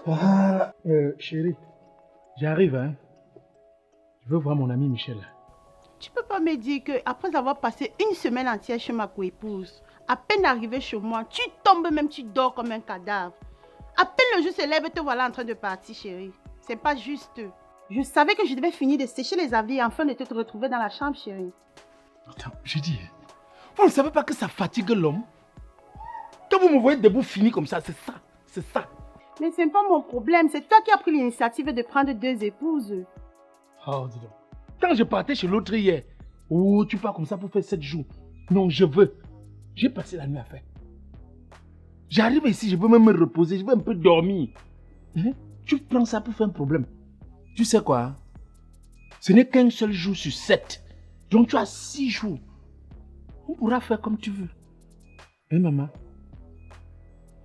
Voilà. Chérie, j'arrive, hein. Je veux voir mon ami Michel. Tu peux pas me dire que après avoir passé une semaine entière chez ma coépouse, à peine arrivé chez moi, tu tombes même, tu dors comme un cadavre. À peine le jour se lève, te voilà en train de partir, chérie. C'est pas juste. Je savais que je devais finir de sécher les habits afin de te retrouver dans la chambre, chérie. Attends, je dis, vous ne savez pas que ça fatigue l'homme? Quand vous me voyez debout fini comme ça, c'est ça, c'est ça. Mais ce n'est pas mon problème, c'est toi qui as pris l'initiative de prendre 2 épouses. Oh, dis donc. Quand je partais chez l'autre hier, oh, tu pars comme ça pour faire 7 jours. Non, je veux. J'ai passé la nuit à faire. J'arrive ici, je veux même me reposer, je veux un peu dormir. Hein? Tu prends ça pour faire un problème. Tu sais quoi? Hein? Ce n'est qu'un seul jour sur 7. Donc tu as 6 jours. On pourra faire comme tu veux. Hein, maman?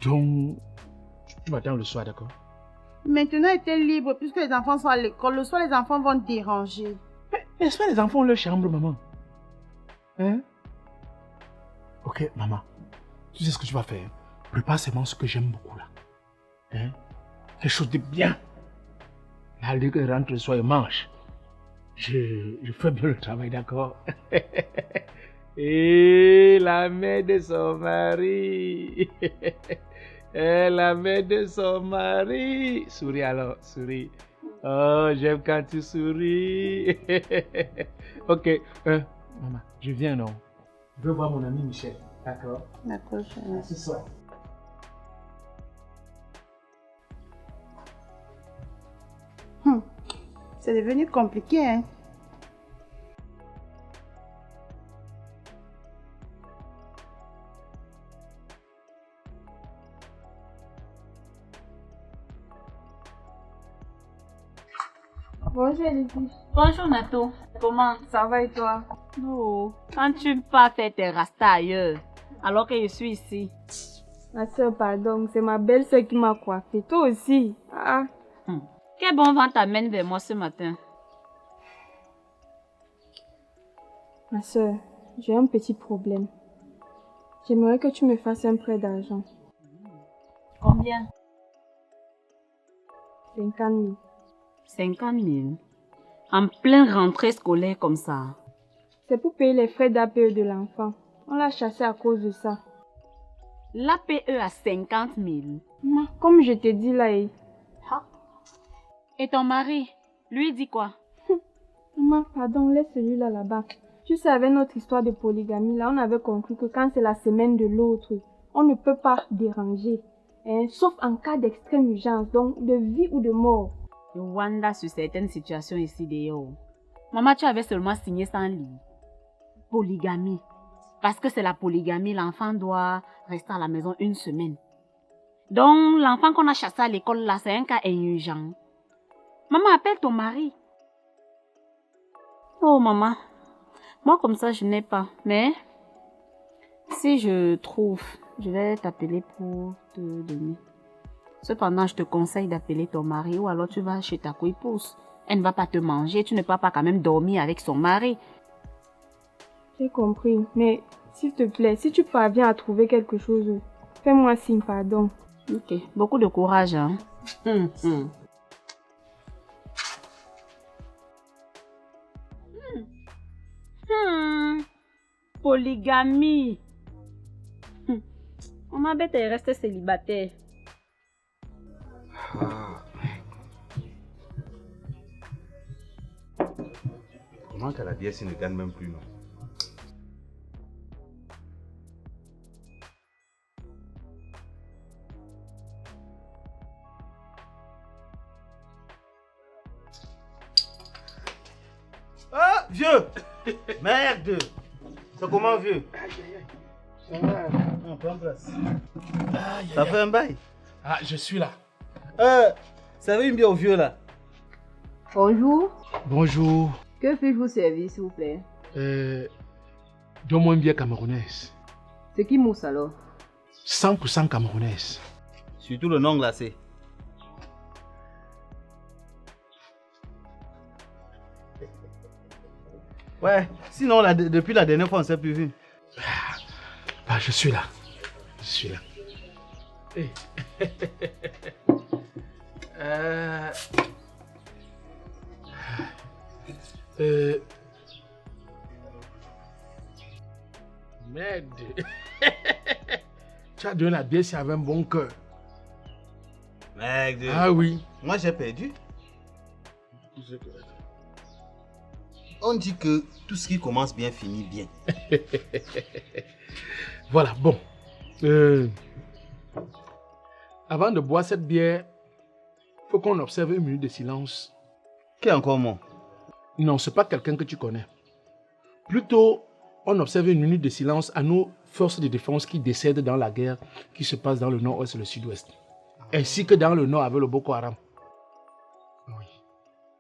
Donc, tu m'attends le soir, d'accord? Maintenant, tu es libre puisque les enfants sont à l'école. Le soir, les enfants vont te déranger. Mais est-ce que les enfants ont leur chambre, maman? Hein? Ok, maman. Tu sais ce que tu vas faire? Prépare seulement ce que j'aime beaucoup là. Hein? Quelque chose de bien. La Ligue rentre le soir et mange. Je fais bien le travail, d'accord? Et la mère de son mari. Et la mère de son mari. Souris alors, souris. Oh, j'aime quand tu souris. Ok, maman, je viens non? Je veux voir mon ami Michel, d'accord? D'accord, chérie. Ce soir. C'est devenu compliqué, hein? Bonjour Elodie. Bonjour Nato, comment? Ça va et toi? Oh, quand tu pars faire tes rastas ailleurs, alors que je suis ici. Ma soeur, pardon, c'est ma belle-soeur qui m'a coiffée. Toi aussi. Ah. Quel bon vent t'amène vers moi ce matin? Ma soeur, j'ai un petit problème. J'aimerais que tu me fasses un prêt d'argent. Combien? 50 000. 50 000. En pleine rentrée scolaire comme ça. C'est pour payer les frais d'APE de l'enfant. On l'a chassé à cause de ça. L'APE à 50 000. Maman, comme je t'ai dit là, Et ton mari, lui dit quoi? Maman, pardon, laisse celui-là là-bas. Tu sais, avec notre histoire de polygamie, là, on avait conclu que quand c'est la semaine de l'autre, on ne peut pas déranger. Hein, sauf en cas d'extrême urgence, donc de vie ou de mort. Wanda sur certaines situations ici dehors. Maman, tu avais seulement signé sans lire. Polygamie. Parce que c'est la polygamie, l'enfant doit rester à la maison 1 semaine. Donc, l'enfant qu'on a chassé à l'école là, c'est un cas urgent. Maman, appelle ton mari. Oh, maman. Moi, comme ça, je n'ai pas. Mais, si je trouve, je vais t'appeler pour te donner. Cependant, je te conseille d'appeler ton mari ou alors tu vas chez ta coépouse. Elle ne va pas te manger, tu ne peux pas quand même dormir avec son mari. J'ai compris, mais s'il te plaît, si tu parviens à trouver quelque chose, fais-moi signe, pardon. Ok, beaucoup de courage, hein. Polygamie. On m'embête et rester célibataire. Comment qu'à la DS ne gagne même plus, non? Ah, vieux! Merde! C'est comment, vieux? Ça va. On prend place. Ça fait un bail? Ah, je suis là. Ça va une bien au vieux, là? Bonjour, Bonjour. que puis-je vous servir s'il vous plaît? Donne-moi une bière camerounaise. C'est qui mousse alors? 100% camerounaise. Surtout le non glacé. Ouais, sinon, depuis la dernière fois, on ne s'est plus vu. Ah, je suis là. Je suis là. Merde. Tu as donné la pièce avec un bon cœur. Merde. Ah oui. Moi j'ai perdu. On dit que tout ce qui commence bien finit bien. Voilà, bon. Avant de boire cette bière, il faut qu'on observe une minute de silence. Qui est encore moi? Non, ce n'est pas quelqu'un que tu connais. Plutôt, on observe une minute de silence à nos forces de défense qui décèdent dans la guerre qui se passe dans le nord-ouest et le sud-ouest. Ainsi que dans le nord avec le Boko Haram. Oui.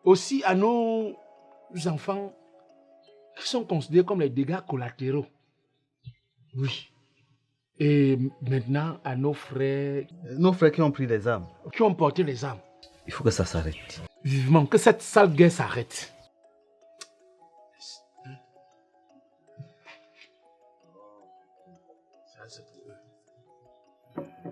Aussi à nos enfants qui sont considérés comme les dégâts collatéraux. Oui. Et maintenant à nos frères... Nos frères qui ont pris les armes. Qui ont porté les armes. Il faut que ça s'arrête. Vivement, que cette sale guerre s'arrête. Ça, c'est pour eux.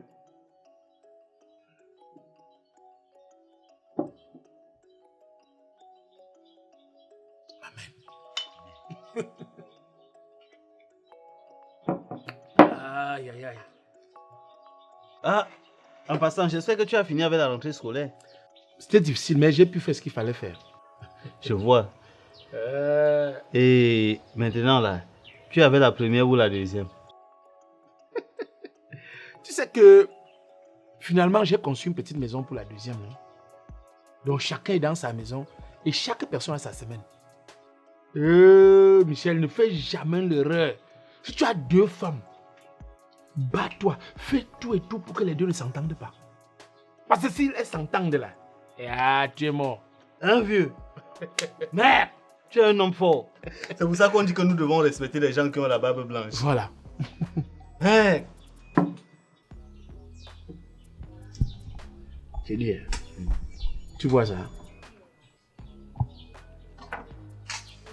Amen. Aïe, aïe, aïe. Ah, en passant, j'espère que tu as fini avec la rentrée scolaire. C'était difficile, mais j'ai pu faire ce qu'il fallait faire. Je vois. Et maintenant là, tu avais la première ou la deuxième? Tu sais que finalement, j'ai conçu une petite maison pour la deuxième. Non? Donc chacun est dans sa maison et chaque personne a sa semaine. Michel, ne fais jamais l'erreur. Si tu as deux femmes, bats-toi, fais tout et tout pour que les deux ne s'entendent pas. Parce que s'ils s'entendent là, tu es mort. Hein, vieux? Merde! Tu es un homme fort. C'est pour ça qu'on dit que nous devons respecter les gens qui ont la barbe blanche. Voilà. Hey. C'est dit, tu vois ça?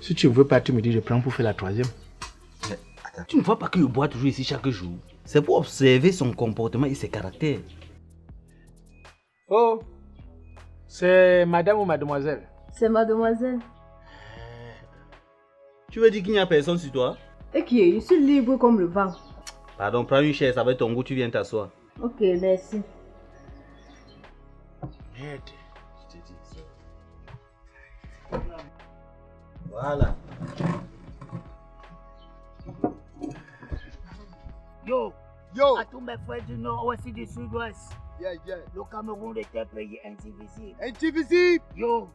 Si tu ne veux pas, tu me dis, je prends pour faire la troisième. Mais, attends, tu ne vois pas qu'il boit toujours ici chaque jour? C'est pour observer son comportement et ses caractères. Oh, c'est madame ou mademoiselle? C'est mademoiselle. Tu veux dire qu'il n'y a personne sur toi? Et qui est? Je suis libre comme le vent. Pardon, prends une chaise avec ton goût, tu viens t'asseoir. Ok, merci. Merde. Je te dis ça. Voilà. Yo, Yo, à tous mes frères du nord-ouest et du sud-ouest, yeah, yeah. le Cameroun est un pays indivisible. Indivisible, Yo,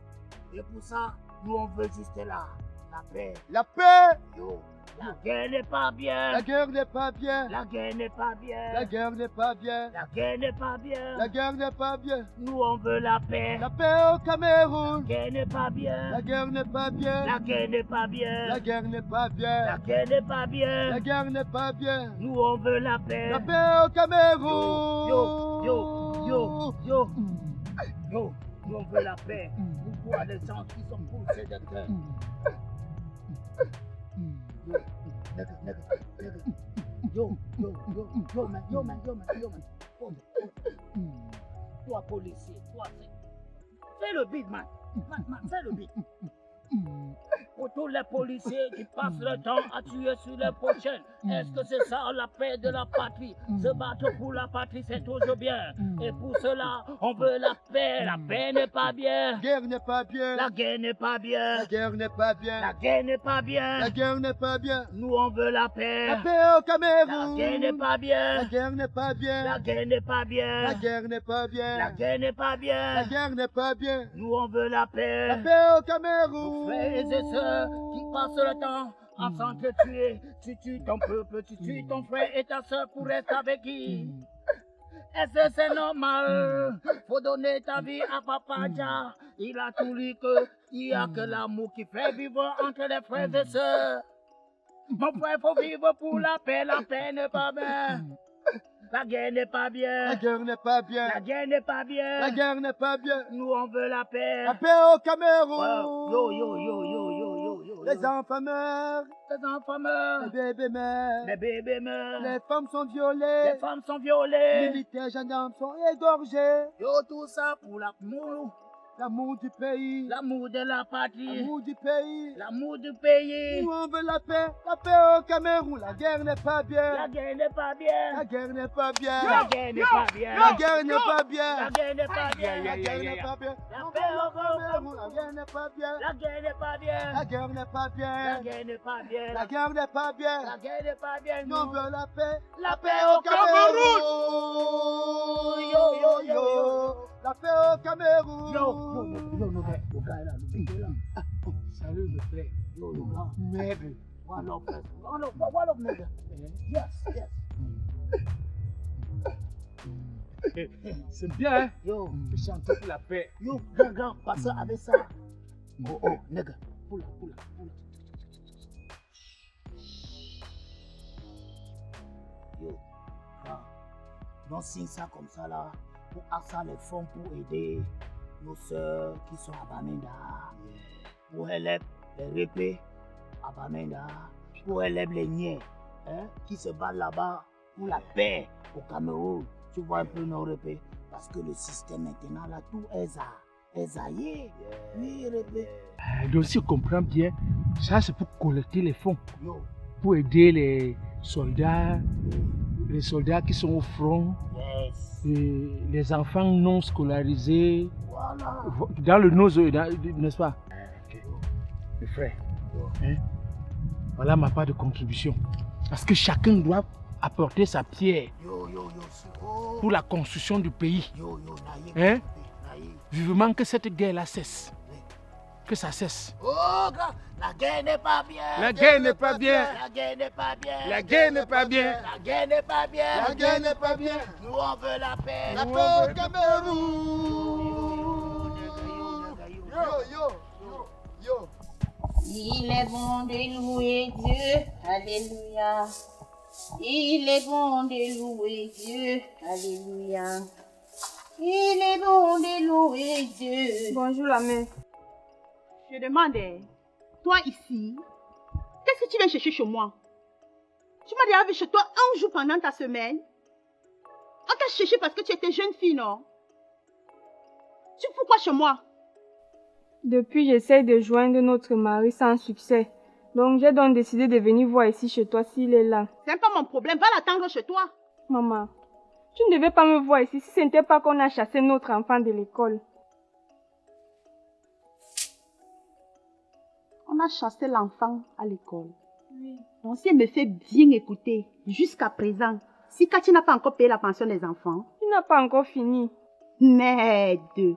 et pour ça, nous on veut juste là, la paix. la paix, Yo, la guerre n'est pas bien. la guerre n'est pas bien, La guerre n'est pas bien. la guerre n'est pas bien, La guerre n'est pas bien. la guerre n'est pas bien, Nous on veut la paix. la paix au La Cameroun, guerre n'est pas bien. la guerre n'est pas bien, La guerre n'est pas bien. la guerre n'est pas La bien, guerre n'est pas bien. la guerre n'est pas bien, Nous on veut la paix. la paix au Cameroun. Yo, yo, yo, yo, yo, nous on veut la paix. Pourquoi les gens qui sont poussés de cœur? Yo, man. Toi, policier, toi, fais le beat, man. Fais le beat. Pour tous les policiers qui passent le temps à tuer sur les prochains, est-ce que c'est ça la paix de la patrie? Se battre pour la patrie, c'est toujours bien. Et pour cela, on veut la paix. La paix n'est pas bien. La guerre n'est pas bien, La guerre n'est pas bien. la guerre n'est pas bien, La guerre n'est pas bien. la guerre n'est pas bien, Nous, on veut la paix. la paix au La Cameroun. guerre n'est pas bien. La guerre n'est pas bien, La guerre n'est pas bien. la guerre n'est pas bien, La guerre n'est pas bien. la guerre n'est pas bien, Nous, on veut la paix. la paix au Nos Cameroun. frères et sœurs qui passent le temps à s'entretuer. Tu tues ton peuple, tu tues ton frère et ta sœur pour rester avec qui? Est-ce que c'est normal? Faut donner ta vie à Papa Jah. Il a tout dit que il n'y a que l'amour qui fait vivre entre les frères et sœurs. Mon frère, faut vivre pour la paix n'est pas bien. La guerre n'est pas bien. La guerre n'est pas bien, La guerre n'est pas bien. la guerre n'est pas bien, Nous, on veut la paix. la paix au Cameroun. Wow. Yo. Les enfants meurent, Les enfants meurent. les bébés meurent, Les bébés meurent. les femmes sont violées, Les femmes sont violées. militaires gendarmes sont égorgés. Yo, tout ça pour l'amour. L'amour du pays, L'amour de la patrie. l'amour du pays. L'amour du pays. Nous on veut la paix au Cameroun. La guerre n'est pas bien, La guerre n'est pas bien. la guerre n'est pas bien, La guerre n'est pas bien. la guerre n'est pas bien, La guerre n'est pas bien. la guerre n'est pas bien. La On paix veut au Cameroun. La guerre n'est pas bien, La guerre n'est pas bien. la guerre n'est pas La bien, guerre n'est pas bien. la guerre n'est pas bien. La guerre n'est pas bien. Nous on veut la paix au au Cameroun. Yo, yo, yo, la paix au Cameroun. Le gars là, le gars là. Salut, le frère. Yo, le gars. Merde. One love, one love, nigga. Yes, yes. C'est bien, hein? Yo, De chanter pour la paix. yo, grand, passe avec ça. Oh, nigga. Pull up. Yo, grand. Non, signe ça comme ça là. Pour asseoir les fonds pour aider nos sœurs qui sont à Bamenda. Pour aider les répés à Bamenda. Pour aider les niais qui se battent là-bas pour la paix au Cameroun. Tu vois un peu nos répés. Parce que le système maintenant là, tout est zaillé. Oui, répé. Donc si on comprend bien, ça c'est pour collecter les fonds, Yo, pour aider les soldats qui sont au front, yes. et les enfants non scolarisés, Voilà. dans le nose, n'est-ce pas? Mes frères, hein? Voilà ma part de contribution. Parce que chacun doit apporter sa pierre Yo, oh. pour la construction du pays. Yo, naïf. Hein? Naïf. Vivement que cette guerre-là cesse. Que ça cesse. Oh, gars, la guerre n'est pas bien. La guerre n'est pas bien. La guerre n'est pas bien. La guerre n'est pas bien. La guerre n'est pas bien. La guerre n'est pas bien. Nous, on veut la paix. La paix au Cameroun. Yo. Il est bon de louer Dieu, alléluia. Il est bon de louer Dieu, alléluia. Il est bon de louer Dieu. Bonjour la mère. Je demandais, toi ici, qu'est-ce que tu viens chercher chez moi? Tu m'as déjà vu chez toi un jour pendant ta semaine? On t'a cherché parce que tu étais jeune fille, non? Tu fous quoi chez moi? Depuis, j'essaie de joindre notre mari sans succès. Donc, j'ai donc décidé de venir voir ici chez toi s'il est là. C'est pas mon problème, va l'attendre chez toi. Maman, tu ne devais pas me voir ici si ce n'était pas qu'on a chassé notre enfant de l'école. On a chassé l'enfant à l'école. Oui. Donc, si elle me fait bien écouter, jusqu'à présent, si Cathy n'a pas encore payé la pension des enfants, Il n'a pas encore fini. merde,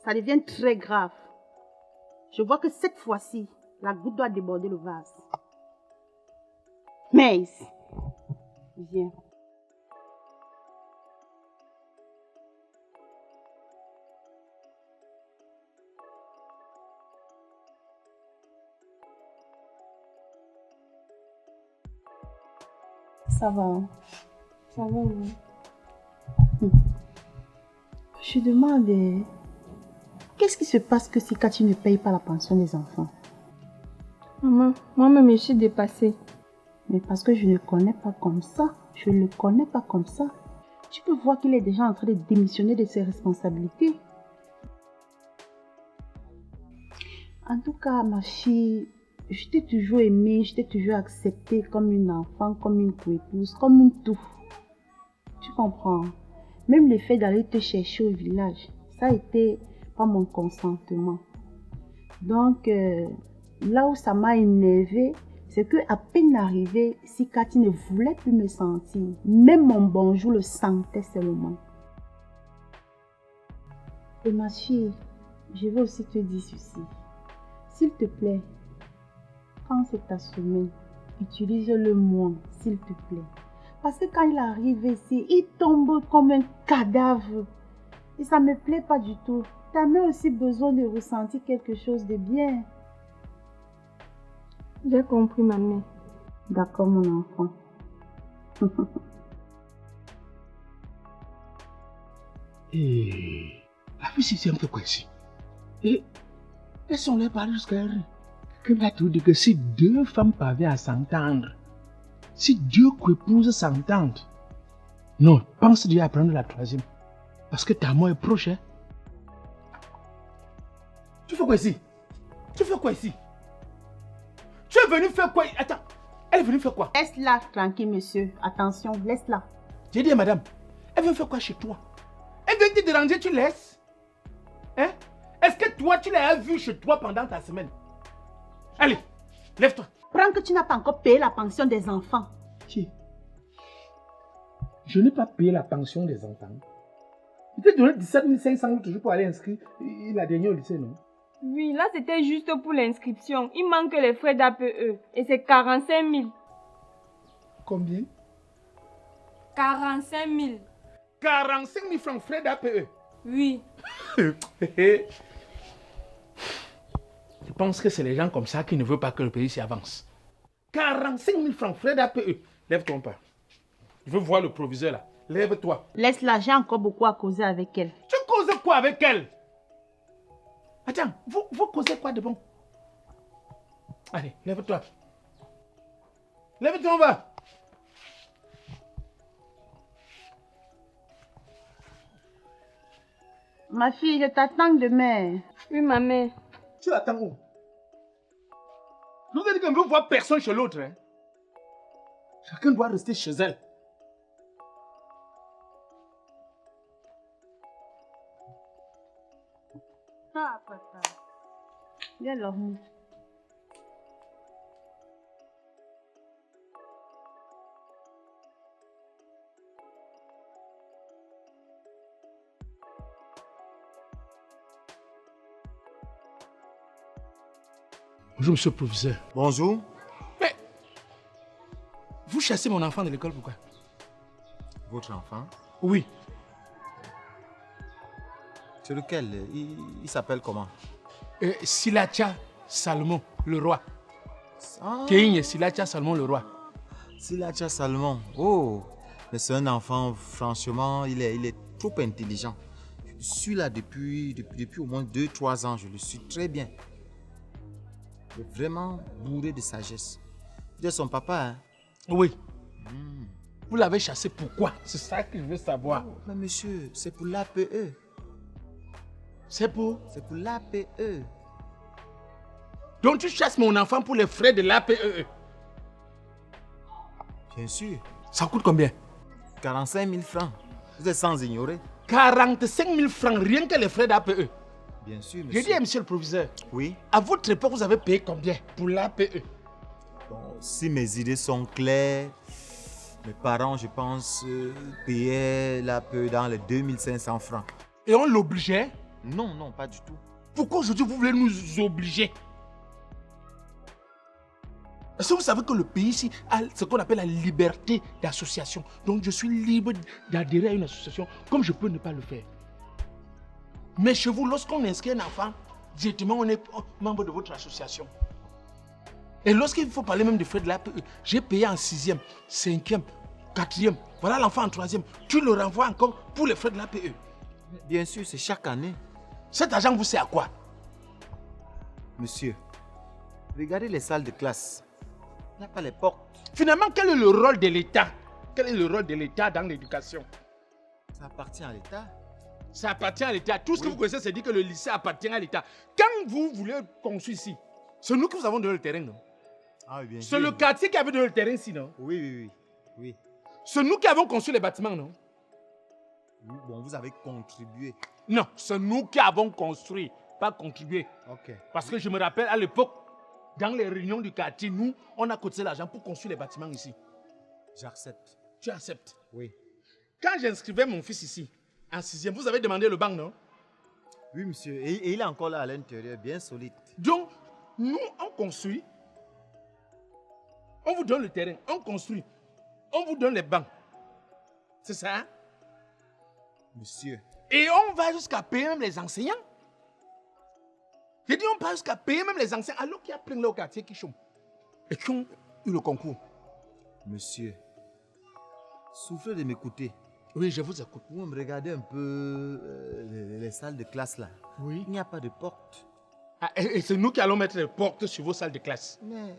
ça devient très grave. Je vois que cette fois-ci, la goutte doit déborder le vase. Mais, viens. Ça va, hein? Ça va, oui. Je demande, qu'est-ce qui se passe que si Cathy ne paye pas la pension des enfants? Maman, moi-même, je suis dépassée. Mais parce que je ne le connais pas comme ça. Je ne le connais pas comme ça. Tu peux voir qu'il est déjà en train de démissionner de ses responsabilités. En tout cas, ma fille, je t'ai toujours aimée, je t'ai toujours acceptée comme une enfant, comme une coépouse, comme une tout. Tu comprends? Même le fait d'aller te chercher au village, ça a été pas mon consentement. Donc, là où ça m'a énervée, c'est que à peine arrivée, si Cathy ne voulait plus me sentir, même mon bonjour le sentait seulement. Et ma fille, je veux aussi te dire ceci. S'il te plaît, quand c'est ta semaine, utilise-le moins, s'il te plaît. Parce que quand il arrive ici, il tombe comme un cadavre. Et ça ne me plaît pas du tout. Tu as même aussi besoin de ressentir quelque chose de bien. J'ai compris, maman. D'accord, mon enfant. Et la fille, c'est un peu quoi ici? Et laissons-les parler jusqu'à elle. Que vas-tu dire que si deux femmes parviennent à s'entendre, si deux coépouses s'entendent, non, pense déjà à prendre la troisième. Parce que ta mort est proche. Hein? Tu fais quoi ici? Tu fais quoi ici? Tu es venu faire quoi? Attends, elle est venue faire quoi? Laisse-la tranquille, monsieur. Attention, laisse-la. J'ai dit à madame, elle vient faire quoi chez toi? Elle vient te déranger, tu laisses? Hein? Est-ce que toi, tu l'as vu chez toi pendant ta semaine? Allez, lève-toi. Prends que tu n'as pas encore payé la pension des enfants. Qui? Je n'ai pas payé la pension des enfants. Je t'ai donné 17 500 toujours pour aller inscrire la dernière au lycée, non? Oui, là c'était juste pour l'inscription. Il manque les frais d'APE et c'est 45 000. Combien? 45 000. 45 000 francs frais d'APE. Oui. Je pense que c'est les gens comme ça qui ne veulent pas que le pays s'y avance. 45 000 francs frais d'APE. Lève-toi pas. Je veux voir le proviseur là. Lève-toi. Laisse-la, j'ai encore beaucoup à causer avec elle. Tu causes quoi avec elle? Attends, vous causez quoi de bon? Allez, lève-toi. Lève-toi, on va. Ma fille, je t'attends demain. Oui, ma mère. Tu l'attends où? Je vous ai dit qu'on ne veut voir personne chez l'autre. Hein? Chacun doit rester chez elle. Ah, papa. Viens dormir. Bonjour, monsieur le professeur. Bonjour. Mais, vous chassez mon enfant de l'école, pourquoi? Votre enfant? Oui. C'est lequel? Il s'appelle comment? Silacha Salomon, le roi. Ah. Kéigne Silacha Salomon, le roi. Silacha Salomon. Oh, mais c'est un enfant, franchement, il est trop intelligent. Je suis là depuis au moins 2-3 ans, je le suis très bien. Il est vraiment bourré de sagesse. C'est son papa, hein? Oui. Vous l'avez chassé pourquoi? C'est ça que je veux savoir. Oh, mais monsieur, c'est pour l'APE. C'est pour? C'est pour l'APE. Donc tu chasses mon enfant pour les frais de l'APE? Bien sûr. Ça coûte combien? 45 000 francs. Vous êtes sans ignorer. 45 000 francs, rien que les frais d'APE. Bien sûr, monsieur. J'ai dit à monsieur le proviseur. Oui. À votre époque, vous avez payé combien pour l'APE? Bon, si mes idées sont claires, mes parents, je pense, payaient l'APE dans les 2500 francs. Et on l'obligeait? Non, non, pas du tout. Pourquoi aujourd'hui vous voulez nous obliger? Est-ce que vous savez que le pays ici a ce qu'on appelle la liberté d'association? Donc je suis libre d'adhérer à une association comme je peux ne pas le faire. Mais chez vous, lorsqu'on inscrit un enfant, directement on est membre de votre association. Et lorsqu'il faut parler même des frais de l'APE, j'ai payé en 6e, 5e, 4e. Voilà l'enfant en 3e. Tu le renvoies encore pour les frais de l'APE. Bien sûr, c'est chaque année. Cet argent vous sert à quoi? Monsieur, regardez les salles de classe. Il n'y a pas les portes. Finalement, quel est le rôle de l'État? Quel est le rôle de l'État dans l'éducation? Ça appartient à l'État. Ça appartient à l'État. Tout ce que vous connaissez, c'est dit que le lycée appartient à l'État. Quand vous voulez construire ici, c'est nous qui vous avons donné le terrain, non? Ah oui, bien sûr. C'est le quartier qui avait donné le terrain ici, non? Oui, oui, oui. Oui. C'est nous qui avons construit les bâtiments, non? Oui, bon, vous avez contribué. Non, c'est nous qui avons construit, pas contribué. Ok. Parce que je me rappelle, à l'époque, dans les réunions du quartier, nous, on a cotisé l'argent pour construire les bâtiments ici. J'accepte. Tu acceptes? Oui. Quand j'inscrivais mon fils ici, en 6e, vous avez demandé le banc, non? Oui, monsieur. Et il est encore là à l'intérieur, bien solide. Donc, nous, on construit. On vous donne le terrain, on construit. On vous donne les bancs. C'est ça? Hein? Monsieur. Et on va jusqu'à payer même les enseignants. J'ai dit, on va jusqu'à payer même les enseignants, alors qu'il y a plein de au quartier qui chôment et qui ont eu le concours. Monsieur, soufflez de m'écouter. Oui, je vous écoute. Vous me regardez un peu les salles de classe là. Oui. Il n'y a pas de porte. Ah, et c'est nous qui allons mettre les portes sur vos salles de classe. Mais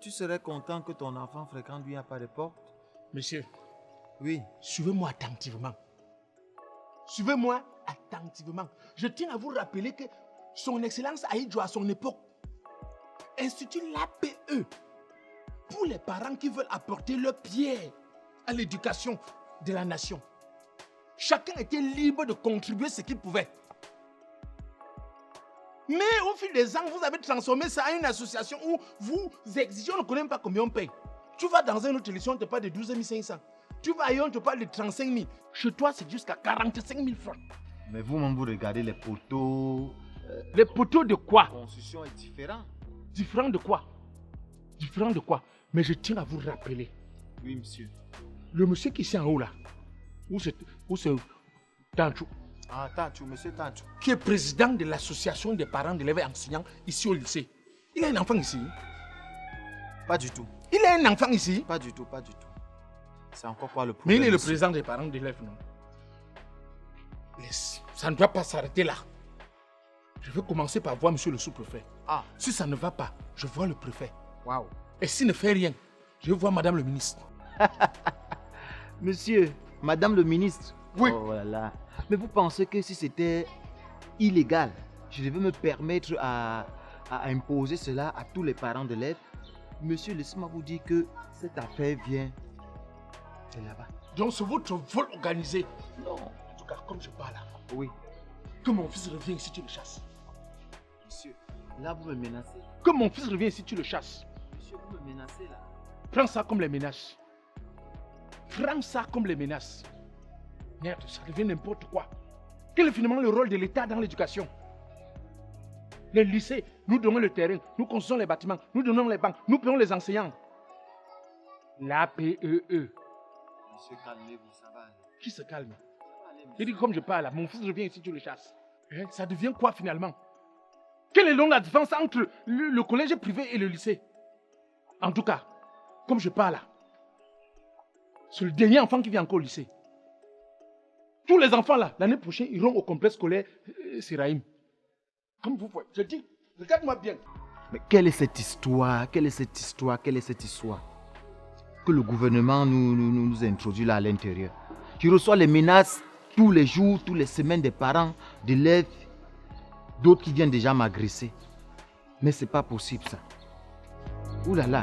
tu serais content que ton enfant fréquente, lui, n'y a pas de porte? Monsieur, oui. Suivez-moi attentivement. Suivez-moi attentivement. Je tiens à vous rappeler que son Excellence Aïdjo, à son époque, institue l'APE pour les parents qui veulent apporter leur pierre à l'éducation de la nation. Chacun était libre de contribuer ce qu'il pouvait. Mais au fil des ans, vous avez transformé ça en une association où vous exigez, on ne connaît même pas combien on paye. Tu vas dans une autre élection, on te parle de 12 500. Tu vas ailleurs, on te parle de 35 000. Chez toi, c'est jusqu'à 45 000 francs. Mais vous-même, vous regardez les poteaux. Les poteaux de quoi? La construction est différente. Différent de quoi? Différent de quoi? Mais je tiens à vous rappeler. Oui, monsieur. Le monsieur qui est en haut là, où c'est Tanchou. Ah, Tanchou, monsieur Tanchou. Qui est président de l'association des parents d'élèves et enseignants ici au lycée. Il a un enfant ici? Pas du tout. Il a un enfant ici? Pas du tout, pas du tout. C'est encore quoi le Mais problème? il est le président des parents d'élèves, non? Ça ne doit pas s'arrêter là. Je vais commencer par voir monsieur le sous-préfet. Ah. Si ça ne va pas, je vois le préfet. Waouh. Et s'il ne fait rien, je vais voir madame le ministre. Monsieur, madame le ministre. Oui. Oh là là. Mais vous pensez que si c'était illégal, je devais me permettre à imposer cela à tous les parents d'élèves? Monsieur, laissez-moi vous dire que cette affaire vient de là-bas. Donc c'est votre vol organisé? Non. En tout cas, comme je parle là. Oui. Que mon fils revienne ici, tu le chasses. Monsieur, là vous me menacez. Que mon fils revienne ici, tu le chasses. Monsieur, vous me menacez là. Prends ça comme les menaces. Prends ça comme les menaces. Merde, ça devient n'importe quoi. Quel est finalement le rôle de l'État dans l'éducation? Les lycées, nous donnons le terrain, nous construisons les bâtiments, nous donnons les banques, nous payons les enseignants. L'APEE. Monsieur, calmez-vous, ça va aller. Qui se calme? Je dis comme je parle là, mon fils revient ici, tu le chasses. Ça devient quoi finalement? Quelle est donc la différence entre le collège privé et le lycée? En tout cas, comme je parle là, c'est le dernier enfant qui vient encore au lycée. Tous les enfants là, l'année prochaine, iront au complexe scolaire Siraïm. Comme vous voyez, je dis, regarde-moi bien. Mais quelle est cette histoire? Quelle est cette histoire? Quelle est cette histoire que le gouvernement nous introduit là à l'intérieur? Je reçois les menaces tous les jours, toutes les semaines des parents, d'élèves, d'autres qui viennent déjà m'agresser. Mais c'est pas possible ça. Ouh là là.